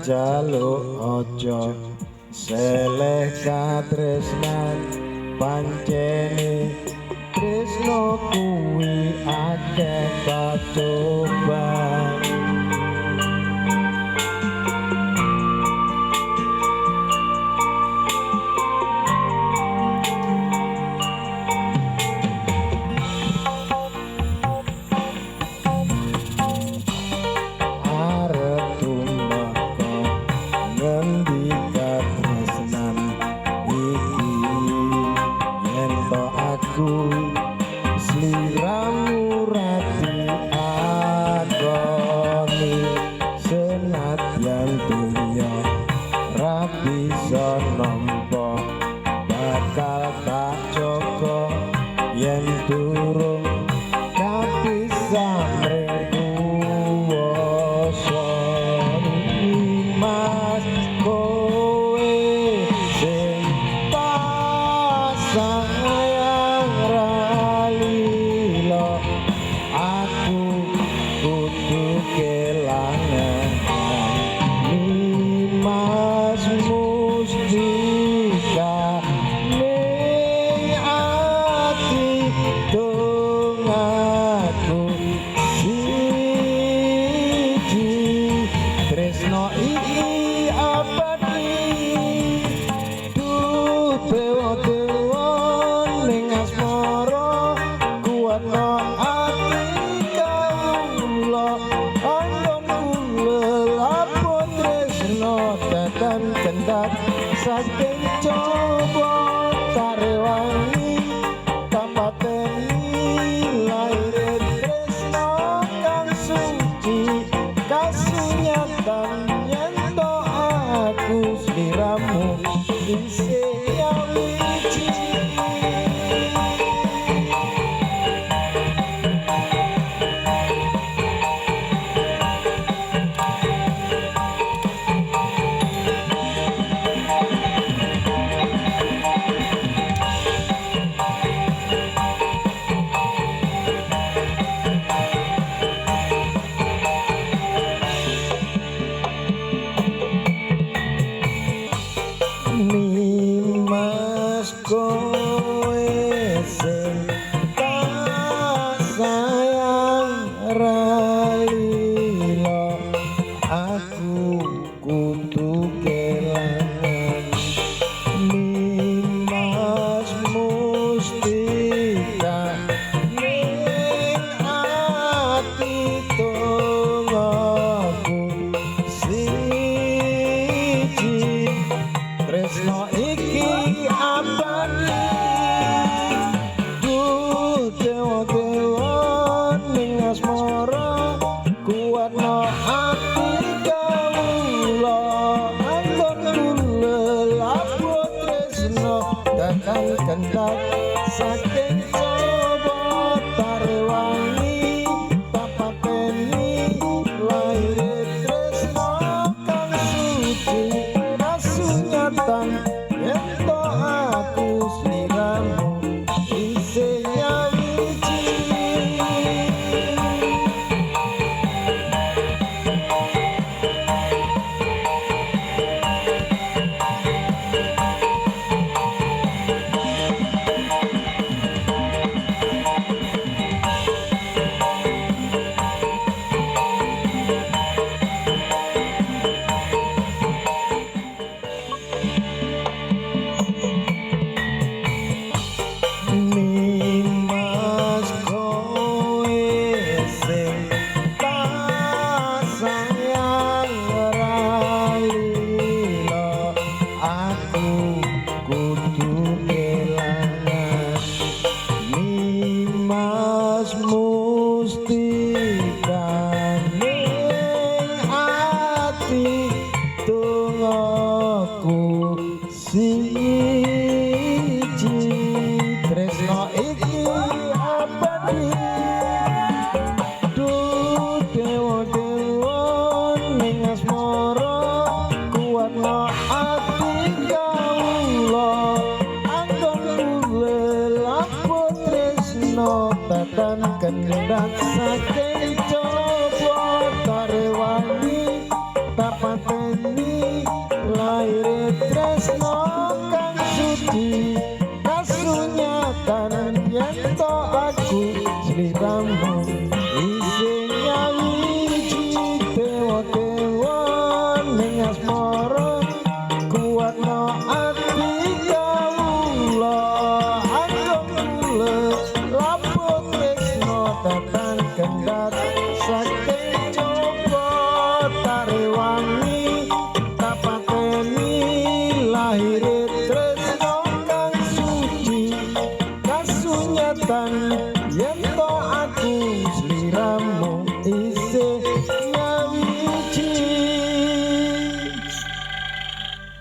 Jaluk ojo seleh katresnan pancene tresno kuwi akeh pacoban. Sliramu rati agoni senadyan dunya ra bisa nampa bakal tak jaga yen durung kapisah kuwasa mas kowe sing tak sayang aku kudu kelangan Mas Mustika ning ati dong aku siji tresno iki abadi dewa-dewa ning asmara kuatno kendat saking coba tarewangi tapateni lair tresno kang suci kasunyatan nyento aku sliramu isih wiji. Mas kowe sing tak sayang ralila aku kudu kelangan Mas Mustika ning ati tonggoku siji tresno iki abadi dewa-dewa ning asmara kuatno ati kawula anggon lelaput tresno dakang kendat saking coba tarewangi tapateni lair tresno kang suci kasunyatan ento aku sliramu isih wiji. kula lapun tresno datang